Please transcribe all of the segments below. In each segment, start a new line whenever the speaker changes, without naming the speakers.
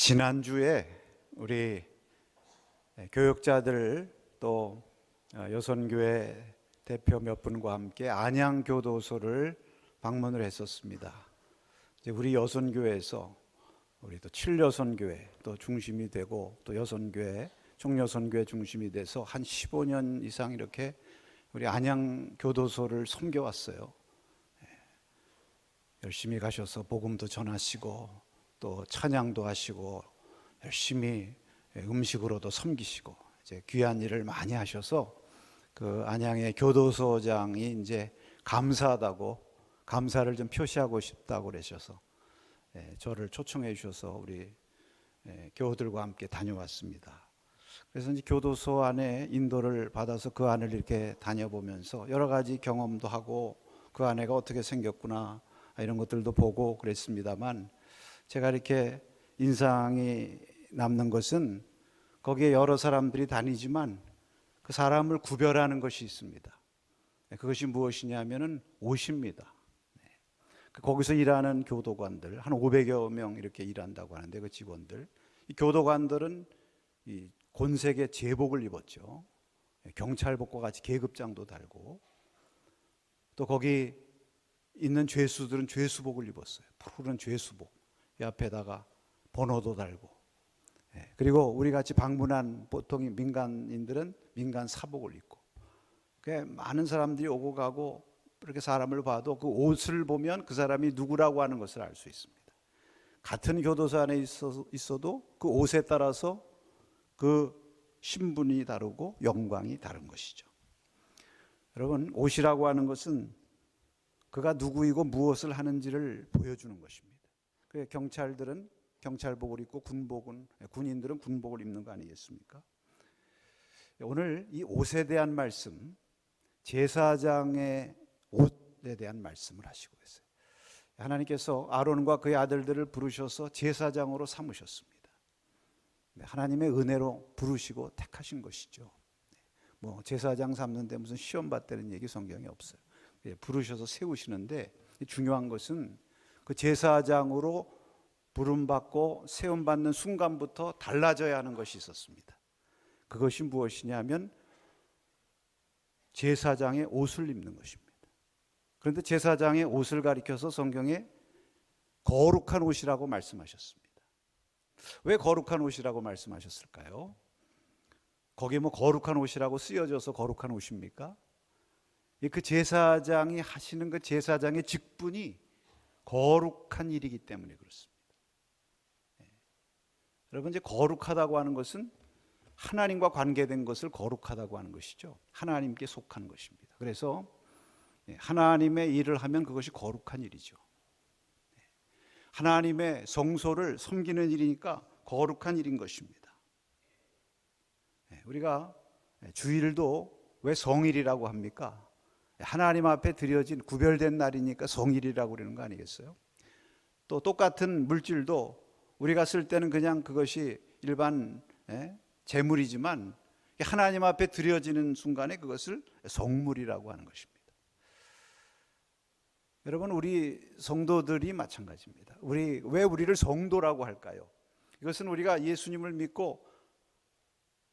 지난주에 우리 교역자들 또 여선교회 대표 몇 분과 함께 안양교도소를 방문을 했었습니다. 이제 우리 여선교회에서 우리 또 7여선교회 또 중심이 되고 또 여선교회, 총여선교회 중심이 돼서 한 15년 이상 이렇게 우리 안양교도소를 섬겨왔어요. 열심히 가셔서 복음도 전하시고 또 찬양도 하시고 열심히 음식으로도 섬기시고 이제 귀한 일을 많이 하셔서 그 안양의 교도소장이 이제 감사하다고 감사를 좀 표시하고 싶다고 그러셔서 저를 초청해 주셔서 우리 교우들과 함께 다녀왔습니다. 그래서 이제 교도소 안에 인도를 받아서 그 안을 이렇게 다녀보면서 여러 가지 경험도 하고 그 안에가 어떻게 생겼구나 이런 것들도 보고 그랬습니다만 제가 이렇게 인상이 남는 것은 거기에 여러 사람들이 다니지만 그 사람을 구별하는 것이 있습니다. 그것이 무엇이냐면은 옷입니다. 거기서 일하는 교도관들 한 500여 명 이렇게 일한다고 하는데 그 직원들, 이 교도관들은 이 곤색의 제복을 입었죠. 경찰복과 같이 계급장도 달고 또 거기 있는 죄수들은 죄수복을 입었어요. 푸른 죄수복. 이 앞에다가 번호도 달고, 그리고 우리 같이 방문한 보통 민간인들은 민간 사복을 입고, 많은 사람들이 오고 가고 이렇게 사람을 봐도 그 옷을 보면 그 사람이 누구라고 하는 것을 알 수 있습니다. 같은 교도소 안에 있어도 그 옷에 따라서 그 신분이 다르고 영광이 다른 것이죠. 여러분, 옷이라고 하는 것은 그가 누구이고 무엇을 하는지를 보여주는 것입니다. 경찰들은 경찰복을 입고 군인들은 군복을 입는 거 아니겠습니까? 오늘 이 옷에 대한 말씀, 제사장의 옷에 대한 말씀을 하시고 있어요. 하나님께서 아론과 그의 아들들을 부르셔서 제사장으로 삼으셨습니다. 하나님의 은혜로 부르시고 택하신 것이죠. 뭐 제사장 삼는데 무슨 시험 봤다는 얘기 성경에 없어요. 부르셔서 세우시는데 중요한 것은 그 제사장으로 부름받고 세움받는 순간부터 달라져야 하는 것이 있었습니다. 그것이 무엇이냐면 제사장의 옷을 입는 것입니다. 그런데 제사장의 옷을 가리켜서 성경에 거룩한 옷이라고 말씀하셨습니다. 왜 거룩한 옷이라고 말씀하셨을까요? 거기에 뭐 거룩한 옷이라고 쓰여져서 거룩한 옷입니까? 그 제사장이 하시는 그 제사장의 직분이 거룩한 일이기 때문에 그렇습니다. 여러분, 이제 거룩하다고 하는 것은 하나님과 관계된 것을 거룩하다고 하는 것이죠. 하나님께 속한 것입니다. 그래서 하나님의 일을 하면 그것이 거룩한 일이죠. 하나님의 성소를 섬기는 일이니까 거룩한 일인 것입니다. 우리가 주일도 왜 성일이라고 합니까? 하나님 앞에 드려진 구별된 날이니까 성일이라고 그러는 거 아니겠어요? 또 똑같은 물질도 우리가 쓸 때는 그냥 그것이 일반 재물이지만 하나님 앞에 드려지는 순간에 그것을 성물이라고 하는 것입니다. 여러분, 우리 성도들이 마찬가지입니다. 왜 우리를 성도라고 할까요? 이것은 우리가 예수님을 믿고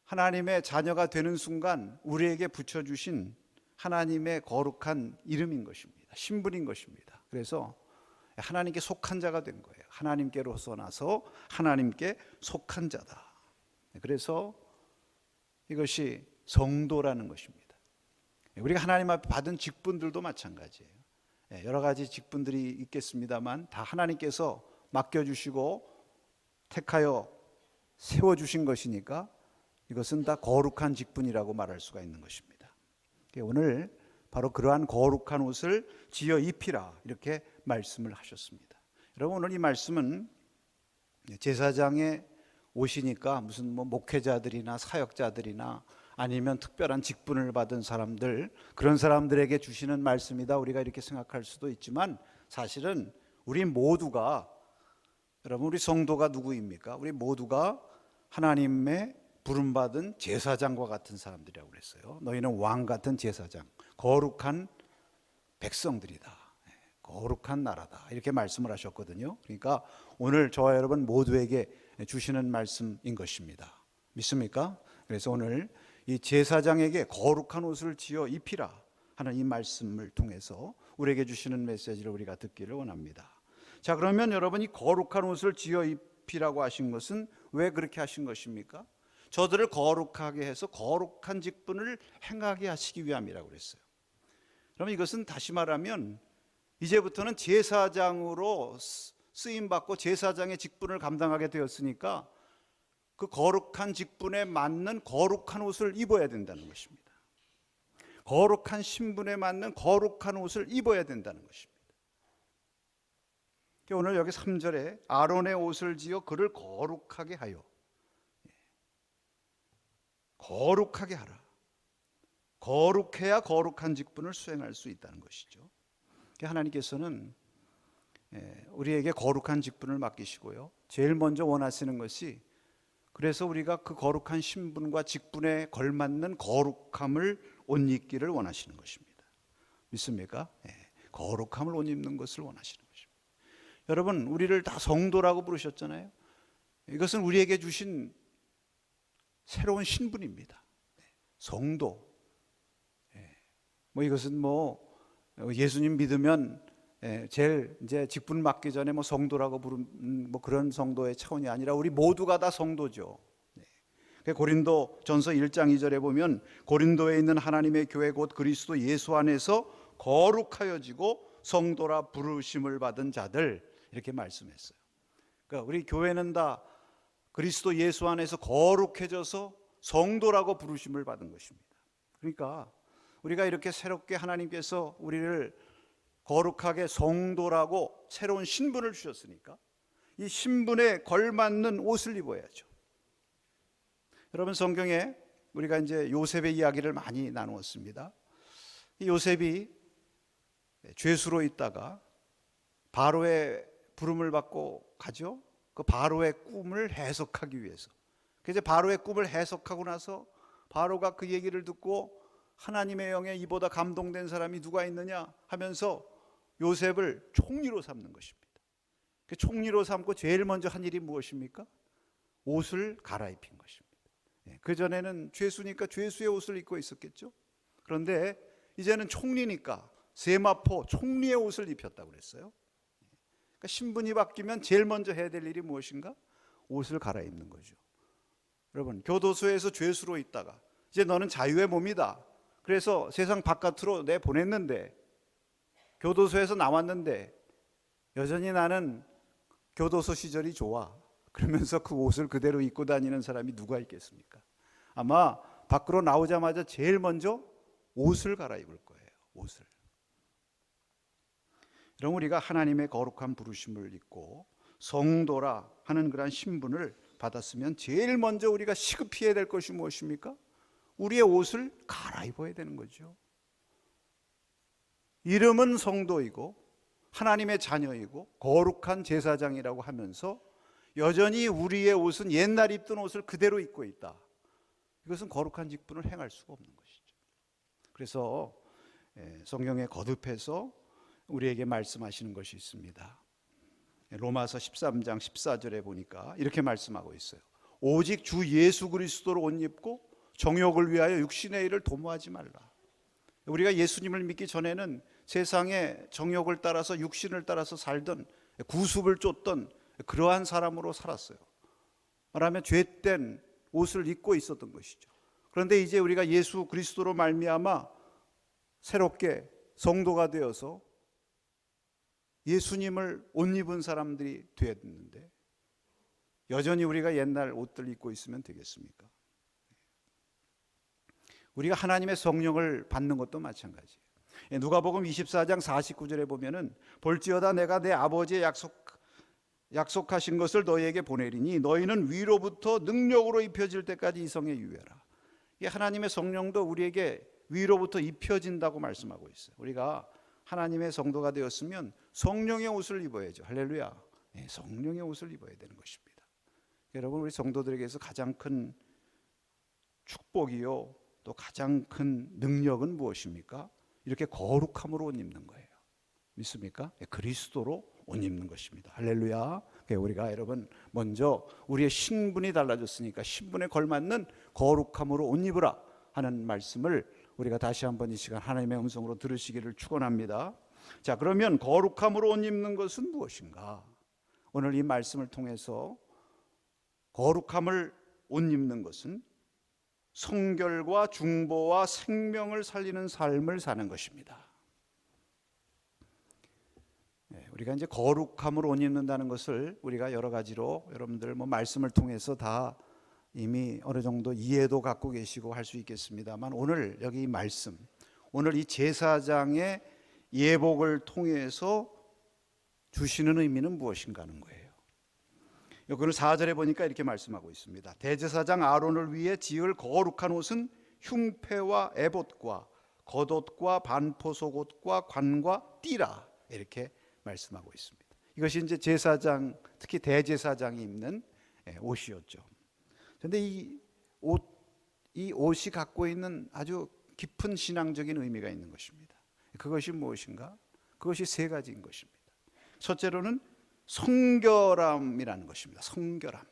하나님의 자녀가 되는 순간 우리에게 붙여주신 하나님의 거룩한 이름인 것입니다. 신분인 것입니다. 그래서 하나님께 속한 자가 된 거예요. 하나님께로서 나서 하나님께 속한 자다. 그래서 이것이 성도라는 것입니다. 우리가 하나님 앞에 받은 직분들도 마찬가지예요. 여러 가지 직분들이 있겠습니다만 다 하나님께서 맡겨주시고 택하여 세워주신 것이니까 이것은 다 거룩한 직분이라고 말할 수가 있는 것입니다. 오늘 바로 그러한 거룩한 옷을 지어 입히라 이렇게 말씀을 하셨습니다. 여러분, 오늘 이 말씀은 제사장의 옷이니까 무슨 목회자들이나 사역자들이나 아니면 특별한 직분을 받은 사람들, 그런 사람들에게 주시는 말씀이다 우리가 이렇게 생각할 수도 있지만 사실은 우리 모두가, 여러분, 우리 성도가 누구입니까? 우리 모두가 하나님의 부름받은 제사장과 같은 사람들이라고 그랬어요. 너희는 왕 같은 제사장, 거룩한 백성들이다, 거룩한 나라다 이렇게 말씀을 하셨거든요. 그러니까 오늘 저와 여러분 모두에게 주시는 말씀인 것입니다. 믿습니까? 그래서 오늘 이 제사장에게 거룩한 옷을 지어 입히라 하는 이 말씀을 통해서 우리에게 주시는 메시지를 우리가 듣기를 원합니다. 자, 그러면 여러분, 이 거룩한 옷을 지어 입히라고 하신 것은 왜 그렇게 하신 것입니까? 저들을 거룩하게 해서 거룩한 직분을 행하게 하시기 위함이라고 그랬어요. 그러면 이것은 다시 말하면 이제부터는 제사장으로 쓰임받고 제사장의 직분을 감당하게 되었으니까 그 거룩한 직분에 맞는 거룩한 옷을 입어야 된다는 것입니다. 거룩한 신분에 맞는 거룩한 옷을 입어야 된다는 것입니다. 오늘 여기 3절에 아론의 옷을 지어 그를 거룩하게 하여, 거룩하게 하라. 거룩해야 거룩한 직분을 수행할 수 있다는 것이죠. 하나님께서는 우리에게 거룩한 직분을 맡기시고요, 제일 먼저 원하시는 것이, 그래서 우리가 그 거룩한 신분과 직분에 걸맞는 거룩함을 옷 입기를 원하시는 것입니다. 믿습니까? 거룩함을 옷 입는 것을 원하시는 것입니다. 여러분, 우리를 다 성도라고 부르셨잖아요. 이것은 우리에게 주신 새로운 신분입니다. 성도. 이것은 예수님 믿으면 제일 이제 직분 맡기 전에 성도라고 부르는 그런 성도의 차원이 아니라 우리 모두가 다 성도죠. 고린도 전서 1장 2절에 보면 고린도에 있는 하나님의 교회 곧 그리스도 예수 안에서 거룩하여지고 성도라 부르심을 받은 자들, 이렇게 말씀했어요. 그러니까 우리 교회는 다 그리스도 예수 안에서 거룩해져서 성도라고 부르심을 받은 것입니다. 그러니까 우리가 이렇게 새롭게 하나님께서 우리를 거룩하게 성도라고 새로운 신분을 주셨으니까 이 신분에 걸맞는 옷을 입어야죠. 여러분, 성경에 우리가 이제 요셉의 이야기를 많이 나누었습니다. 이 요셉이 죄수로 있다가 바로의 부름을 받고 가죠. 그 바로의 꿈을 해석하기 위해서. 그래서 바로의 꿈을 해석하고 나서 바로가 그 얘기를 듣고 하나님의 영에 이보다 감동된 사람이 누가 있느냐 하면서 요셉을 총리로 삼는 것입니다. 그 총리로 삼고 제일 먼저 한 일이 무엇입니까? 옷을 갈아입힌 것입니다. 그 전에는 죄수니까 죄수의 옷을 입고 있었겠죠. 그런데 이제는 총리니까 세마포 총리의 옷을 입혔다고 그랬어요. 그러니까 신분이 바뀌면 제일 먼저 해야 될 일이 무엇인가? 옷을 갈아입는 거죠. 여러분, 교도소에서 죄수로 있다가 이제 너는 자유의 몸이다. 그래서 세상 바깥으로 내보냈는데, 교도소에서 나왔는데 여전히 나는 교도소 시절이 좋아, 그러면서 그 옷을 그대로 입고 다니는 사람이 누가 있겠습니까? 아마 밖으로 나오자마자 제일 먼저 옷을 갈아입을 거예요. 옷을. 그럼 우리가 하나님의 거룩한 부르심을 입고 성도라 하는 그런 신분을 받았으면 제일 먼저 우리가 시급히 해야 될 것이 무엇입니까? 우리의 옷을 갈아입어야 되는 거죠. 이름은 성도이고 하나님의 자녀이고 거룩한 제사장이라고 하면서 여전히 우리의 옷은 옛날 입던 옷을 그대로 입고 있다. 이것은 거룩한 직분을 행할 수가 없는 것이죠. 그래서 성경에 거듭해서 우리에게 말씀하시는 것이 있습니다. 로마서 13장 14절에 보니까 이렇게 말씀하고 있어요. 오직 주 예수 그리스도로 옷 입고 정욕을 위하여 육신의 일을 도모하지 말라. 우리가 예수님을 믿기 전에는 세상의 정욕을 따라서 육신을 따라서 살던, 구습을 쫓던 그러한 사람으로 살았어요. 말하면 죄된 옷을 입고 있었던 것이죠. 그런데 이제 우리가 예수 그리스도로 말미암아 새롭게 성도가 되어서 예수님을 옷 입은 사람들이 되었는데 여전히 우리가 옛날 옷들 입고 있으면 되겠습니까? 우리가 하나님의 성령을 받는 것도 마찬가지예요. 누가복음 24장 49절에 보면은 볼지어다 내가 내 아버지의 약속하신 것을 너희에게 보내리니 너희는 위로부터 능력으로 입혀질 때까지 이 성에 유의하라. 이 하나님의 성령도 우리에게 위로부터 입혀진다고 말씀하고 있어요. 우리가 하나님의 성도가 되었으면 성령의 옷을 입어야죠. 할렐루야. 성령의 옷을 입어야 되는 것입니다. 여러분, 우리 성도들에게서 가장 큰 축복이요, 또 가장 큰 능력은 무엇입니까? 이렇게 거룩함으로 옷 입는 거예요. 믿습니까? 그리스도로 옷 입는 것입니다. 할렐루야. 우리가 여러분 먼저 우리의 신분이 달라졌으니까 신분에 걸맞는 거룩함으로 옷 입으라 하는 말씀을 우리가 다시 한번 이 시간 하나님의 음성으로 들으시기를 축원합니다. 자, 그러면 거룩함으로 옷 입는 것은 무엇인가? 오늘 이 말씀을 통해서 거룩함을 옷 입는 것은 성결과 중보와 생명을 살리는 삶을 사는 것입니다. 우리가 이제 거룩함으로 옷 입는다는 것을 우리가 여러 가지로 여러분들 말씀을 통해서 다 이미 어느 정도 이해도 갖고 계시고 할 수 있겠습니다만, 오늘 여기 이 말씀, 오늘 이 제사장의 예복을 통해서 주시는 의미는 무엇인가 하는 거예요. 여기는 4절에 보니까 이렇게 말씀하고 있습니다. 대제사장 아론을 위해 지을 거룩한 옷은 흉패와 에봇과 겉옷과 반포 속옷과 관과 띠라, 이렇게 말씀하고 있습니다. 이것이 이제 제사장, 특히 대제사장이 입는 옷이었죠. 그런데 이 옷이 갖고 있는 아주 깊은 신앙적인 의미가 있는 것입니다. 그것이 무엇인가? 그것이 세 가지인 것입니다. 첫째로는 성결함이라는 것입니다. 성결함.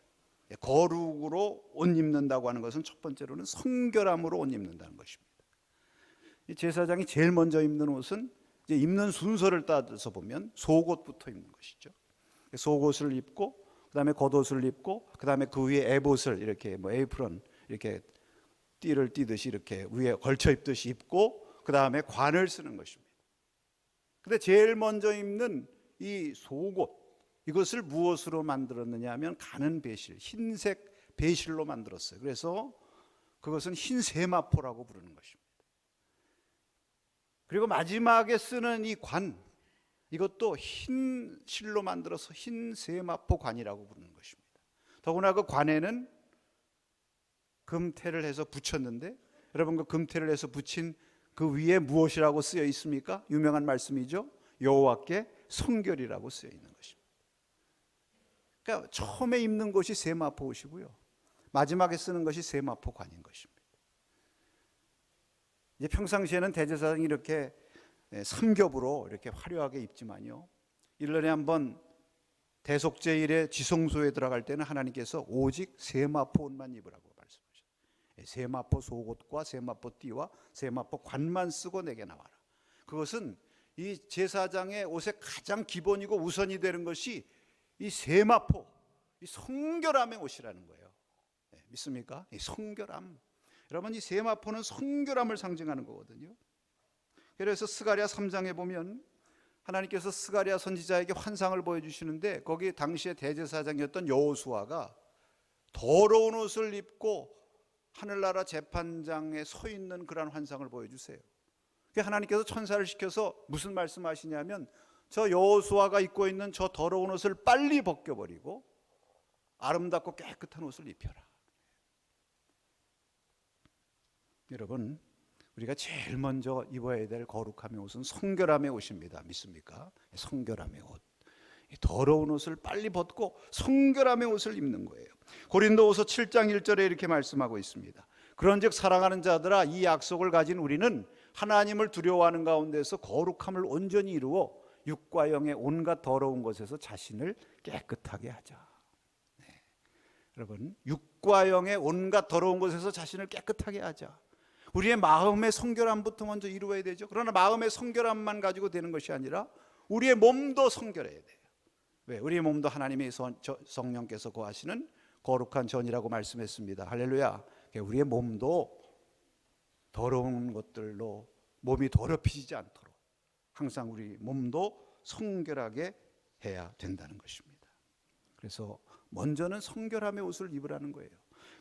거룩으로 옷 입는다고 하는 것은 첫 번째로는 성결함으로 옷 입는다는 것입니다. 이 제사장이 제일 먼저 입는 옷은 이제 입는 순서를 따져서 보면 속옷부터 입는 것이죠. 속옷을 입고 그다음에 겉옷을 입고 그다음에 그 위에 에봇을 이렇게 에이프런 이렇게 띠를 띠듯이 이렇게 위에 걸쳐 입듯이 입고 그다음에 관을 쓰는 것입니다. 근데 제일 먼저 입는 이 속옷, 이것을 무엇으로 만들었느냐 하면 가는 배실, 흰색 배실로 만들었어요. 그래서 그것은 흰 세마포라고 부르는 것입니다. 그리고 마지막에 쓰는 이 관, 이것도 흰 실로 만들어서 흰 세마포 관이라고 부르는 것입니다. 더구나 그 관에는 금태를 해서 붙였는데, 여러분 그 금태를 해서 붙인 그 위에 무엇이라고 쓰여 있습니까? 유명한 말씀이죠. 여호와께 성결이라고 쓰여 있는 것입니다. 그러니까 처음에 입는 것이 세마포 옷이고요, 마지막에 쓰는 것이 세마포 관인 것입니다. 이제 평상시에는 대제사장이 이렇게 삼겹으로 이렇게 화려하게 입지만요, 1년에 한 번 대속제일에 지성소에 들어갈 때는 하나님께서 오직 세마포 옷만 입으라고 말씀하셨어요. 세마포 속옷과 세마포 띠와 세마포 관만 쓰고 내게 나와라. 그것은 이 제사장의 옷의 가장 기본이고 우선이 되는 것이 이 세마포, 이 성결함의 옷이라는 거예요. 믿습니까? 이 성결함. 여러분, 이 세마포는 성결함을 상징하는 거거든요. 그래서 스가랴 3장에 보면 하나님께서 스가랴 선지자에게 환상을 보여주시는데, 거기 당시의 대제사장이었던 여호수아가 더러운 옷을 입고 하늘나라 재판장에 서 있는 그런 환상을 보여주세요. 하나님께서 천사를 시켜서 무슨 말씀하시냐면, 저 여호수아가 입고 있는 저 더러운 옷을 빨리 벗겨버리고 아름답고 깨끗한 옷을 입혀라. 여러분, 우리가 제일 먼저 입어야 될 거룩함의 옷은 성결함의 옷입니다. 믿습니까? 성결함의 옷. 더러운 옷을 빨리 벗고 성결함의 옷을 입는 거예요. 고린도후서 7장 1절에 이렇게 말씀하고 있습니다. 그런즉 사랑하는 자들아, 이 약속을 가진 우리는 하나님을 두려워하는 가운데서 거룩함을 온전히 이루어 육과 영의 온갖 더러운 것에서 자신을 깨끗하게 하자. 여러분, 육과 영의 온갖 더러운 것에서 자신을 깨끗하게 하자. 우리의 마음의 성결함부터 먼저 이루어야 되죠. 그러나 마음의 성결함만 가지고 되는 것이 아니라 우리의 몸도 성결해야 돼요. 왜? 우리의 몸도 하나님의 성령께서 거하시는 거룩한 전이라고 말씀했습니다. 할렐루야. 우리의 몸도 더러운 것들로 몸이 더럽히지 않도록 항상 우리 몸도 성결하게 해야 된다는 것입니다. 그래서 먼저는 성결함의 옷을 입으라는 거예요.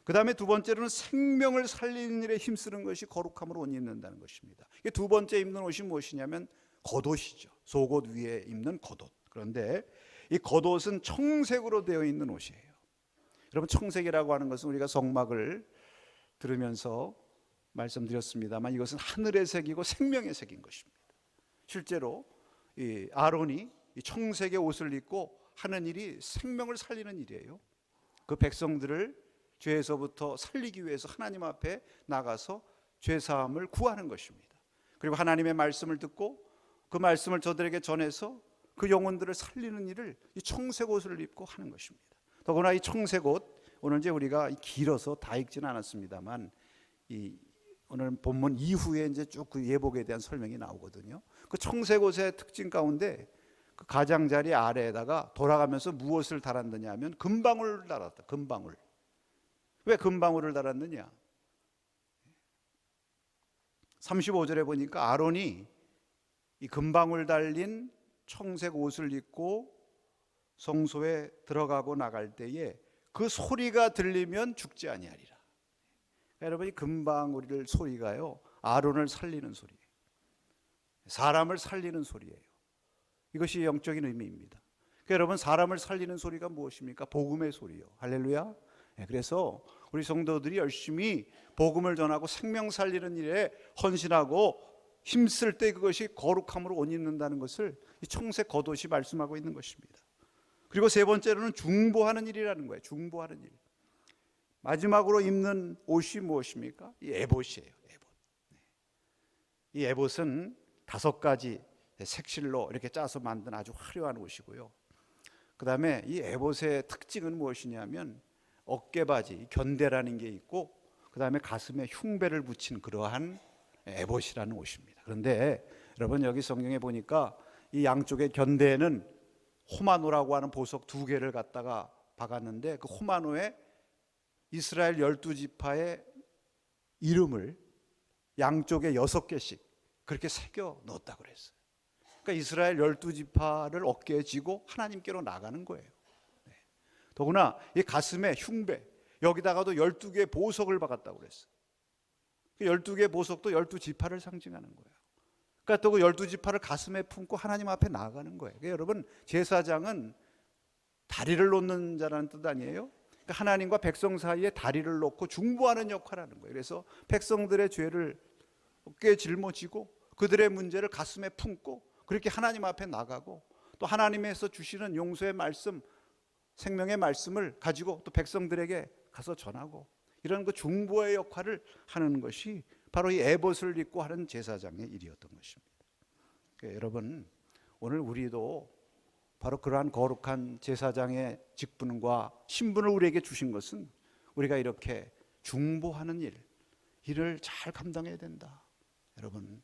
그 다음에 두 번째로는 생명을 살리는 일에 힘쓰는 것이 거룩함으로 옷 입는다는 것입니다. 두 번째 입는 옷이 무엇이냐면 겉옷이죠. 속옷 위에 입는 겉옷. 그런데 이 겉옷은 청색으로 되어 있는 옷이에요. 여러분, 청색이라고 하는 것은 우리가 성막을 들으면서 말씀드렸습니다만, 이것은 하늘의 색이고 생명의 색인 것입니다. 실제로 이 아론이 이 청색의 옷을 입고 하는 일이 생명을 살리는 일이에요. 그 백성들을 죄에서부터 살리기 위해서 하나님 앞에 나가서 죄사함을 구하는 것입니다. 그리고 하나님의 말씀을 듣고 그 말씀을 저들에게 전해서 그 그 영혼들을 살리는 일을 이 청색 옷을 입고 하는 것입니다. 더구나 이 청색 옷, 오늘 이제 우리가 길어서 다 읽지는 않았습니다만 오늘 본문 이후에 이제 쭉 그 예복에 대한 설명이 나오거든요. 그 청색 옷의 특징 가운데 그 가장자리 아래에다가 돌아가면서 무엇을 달았느냐 하면 금방울을 달았다. 금방울. 왜 금방울을 달았느냐? 35절에 보니까 아론이 이 금방울 달린 청색 옷을 입고 성소에 들어가고 나갈 때에 그 소리가 들리면 죽지 아니하리라. 그러니까 여러분, 이 금방울 소리가요, 아론을 살리는 소리예요. 사람을 살리는 소리예요. 이것이 영적인 의미입니다. 그러니까 여러분, 사람을 살리는 소리가 무엇입니까? 복음의 소리요. 할렐루야. 그래서 우리 성도들이 열심히 복음을 전하고 생명 살리는 일에 헌신하고 힘쓸 때 그것이 거룩함으로 옷 입는다는 것을 이 청색 겉옷이 말씀하고 있는 것입니다. 그리고 세 번째로는 중보하는 일이라는 거예요. 중보하는 일. 마지막으로 입는 옷이 무엇입니까? 이 에봇이에요. 에봇. 이 에봇은 5가지 색실로 이렇게 짜서 만든 아주 화려한 옷이고요. 그 다음에 이 에봇의 특징은 무엇이냐면 어깨바지, 견대라는 게 있고, 그 다음에 가슴에 흉배를 붙인 그러한 에봇이라는 옷입니다. 그런데 여러분, 여기 성경에 보니까 이 양쪽의 견대에는 호마노라고 하는 보석 2개를 갖다가 박았는데, 그 호마노에 이스라엘 12지파의 이름을 양쪽에 6개씩 그렇게 새겨 넣었다고 그랬어요. 그러니까 이스라엘 12지파를 어깨에 지고 하나님께로 나가는 거예요. 더구나 이 가슴에 흉배, 여기다가도 12개의 보석을 박았다고 그랬어요. 그 12개의 보석도 12지파를 상징하는 거예요. 그러니까 또 그 12지파를 가슴에 품고 하나님 앞에 나아가는 거예요. 그러니까 여러분, 제사장은 다리를 놓는 자라는 뜻 아니에요? 그러니까 하나님과 백성 사이에 다리를 놓고 중보하는 역할을 하는 거예요. 그래서 백성들의 죄를 어깨에 짊어지고 그들의 문제를 가슴에 품고 그렇게 하나님 앞에 나가고, 또 하나님에서 주시는 용서의 말씀, 생명의 말씀을 가지고 또 백성들에게 가서 전하고, 이런 그 중보의 역할을 하는 것이 바로 이 에봇을 입고 하는 제사장의 일이었던 것입니다. 그러니까 여러분, 오늘 우리도 바로 그러한 거룩한 제사장의 직분과 신분을 우리에게 주신 것은 우리가 이렇게 중보하는 일을 잘 감당해야 된다. 여러분,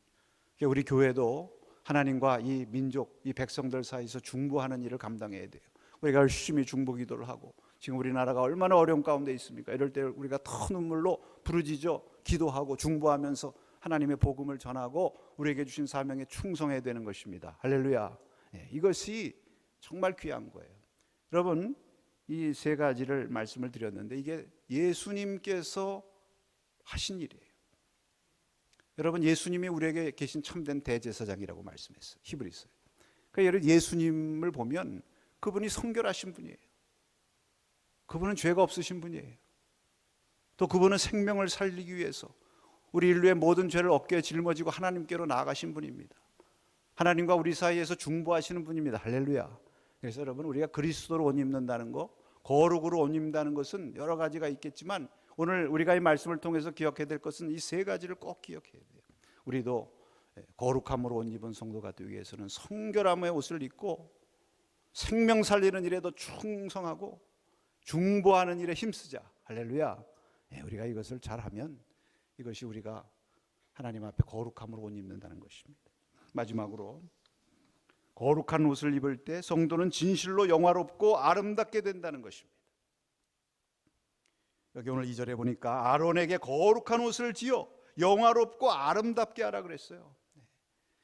우리 교회도 하나님과 이 민족, 이 백성들 사이에서 중보하는 일을 감당해야 돼요. 우리가 열심히 중보 기도를 하고, 지금 우리나라가 얼마나 어려운 가운데 있습니까? 이럴 때 우리가 더 눈물로 부르짖어 기도하고 중보하면서 하나님의 복음을 전하고 우리에게 주신 사명에 충성해야 되는 것입니다. 할렐루야. 이것이 정말 귀한 거예요. 여러분, 이 3가지를 말씀을 드렸는데 이게 예수님께서 하신 일이에요. 여러분, 예수님이 우리에게 계신 참된 대제사장이라고 말씀했어요. 히브리서에. 그러니까 여러분, 예수님을 보면 그분이 성결하신 분이에요. 그분은 죄가 없으신 분이에요. 또 그분은 생명을 살리기 위해서 우리 인류의 모든 죄를 어깨에 짊어지고 하나님께로 나아가신 분입니다. 하나님과 우리 사이에서 중보하시는 분입니다. 할렐루야. 그래서 여러분, 우리가 그리스도로 옷 입는다는 거, 거룩으로 옷 입는다는 것은 여러 가지가 있겠지만 오늘 우리가 이 말씀을 통해서 기억해야 될 것은 이 3가지를 꼭 기억해야 돼요. 우리도 거룩함으로 옷 입은 성도가 되기 위해서는 성결함의 옷을 입고 생명 살리는 일에도 충성하고 중보하는 일에 힘쓰자. 할렐루야. 우리가 이것을 잘하면 이것이 우리가 하나님 앞에 거룩함으로 옷 입는다는 것입니다. 마지막으로, 거룩한 옷을 입을 때 성도는 진실로 영화롭고 아름답게 된다는 것입니다. 여기 오늘 2절에 보니까 아론에게 거룩한 옷을 지어 영화롭고 아름답게 하라 그랬어요.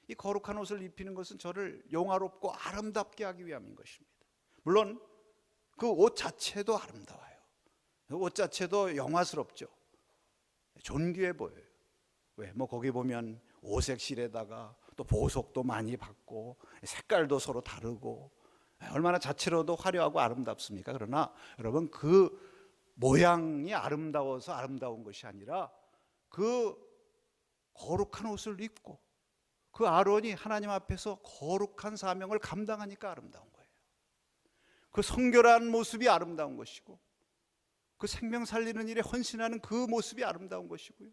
이 거룩한 옷을 입히는 것은 저를 영화롭고 아름답게 하기 위함인 것입니다. 물론 그 옷 자체도 아름다워요. 그 옷 자체도 영화스럽죠. 존귀해 보여요. 왜? 거기 보면 오색실에다가 또 보석도 많이 받고 색깔도 서로 다르고 얼마나 자체로도 화려하고 아름답습니까? 그러나 여러분, 그 모양이 아름다워서 아름다운 것이 아니라 그 거룩한 옷을 입고 그 아론이 하나님 앞에서 거룩한 사명을 감당하니까 아름다운 거예요. 그 성결한 모습이 아름다운 것이고 그 생명 살리는 일에 헌신하는 그 모습이 아름다운 것이고요.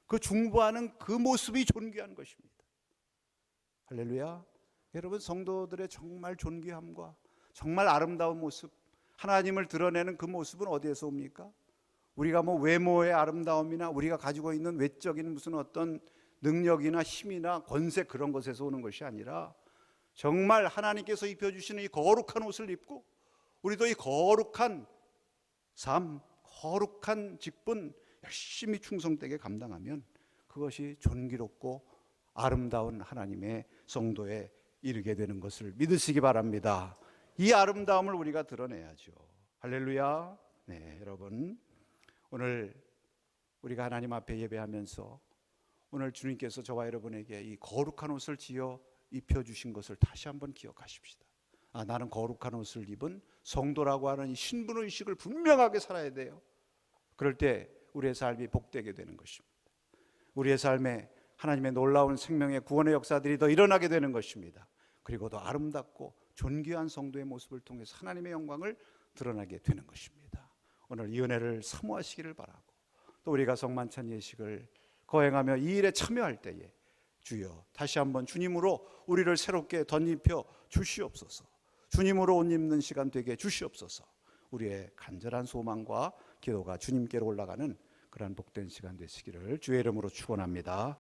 그 중보하는 그 모습이 존귀한 것입니다. 할렐루야. 여러분, 성도들의 정말 존귀함과 정말 아름다운 모습, 하나님을 드러내는 그 모습은 어디에서 옵니까? 우리가 뭐 외모의 아름다움이나 우리가 가지고 있는 외적인 무슨 어떤 능력이나 힘이나 권세, 그런 것에서 오는 것이 아니라 정말 하나님께서 입혀주시는 이 거룩한 옷을 입고 우리도 이 거룩한 삶, 거룩한 직분 열심히 충성되게 감당하면 그것이 존귀롭고 아름다운 하나님의 성도에 이르게 되는 것을 믿으시기 바랍니다. 이 아름다움을 우리가 드러내야죠. 할렐루야. 네, 여러분, 오늘 우리가 하나님 앞에 예배하면서 오늘 주님께서 저와 여러분에게 이 거룩한 옷을 지어 입혀주신 것을 다시 한번 기억하십시다. 나는 거룩한 옷을 입은 성도라고 하는 이 신분의식을 분명하게 살아야 돼요. 그럴 때 우리의 삶이 복되게 되는 것입니다. 우리의 삶에 하나님의 놀라운 생명의 구원의 역사들이 더 일어나게 되는 것입니다. 그리고 더 아름답고 존귀한 성도의 모습을 통해서 하나님의 영광을 드러나게 되는 것입니다. 오늘 이 은혜를 사모하시기를 바라고, 또 우리가 성만찬 예식을 거행하며 이 일에 참여할 때에 주여 다시 한번 주님으로 우리를 새롭게 덧입혀 주시옵소서. 주님으로 옷 입는 시간 되게 주시옵소서. 우리의 간절한 소망과 기도가 주님께로 올라가는 그러한 복된 시간 되시기를 주의 이름으로 축원합니다.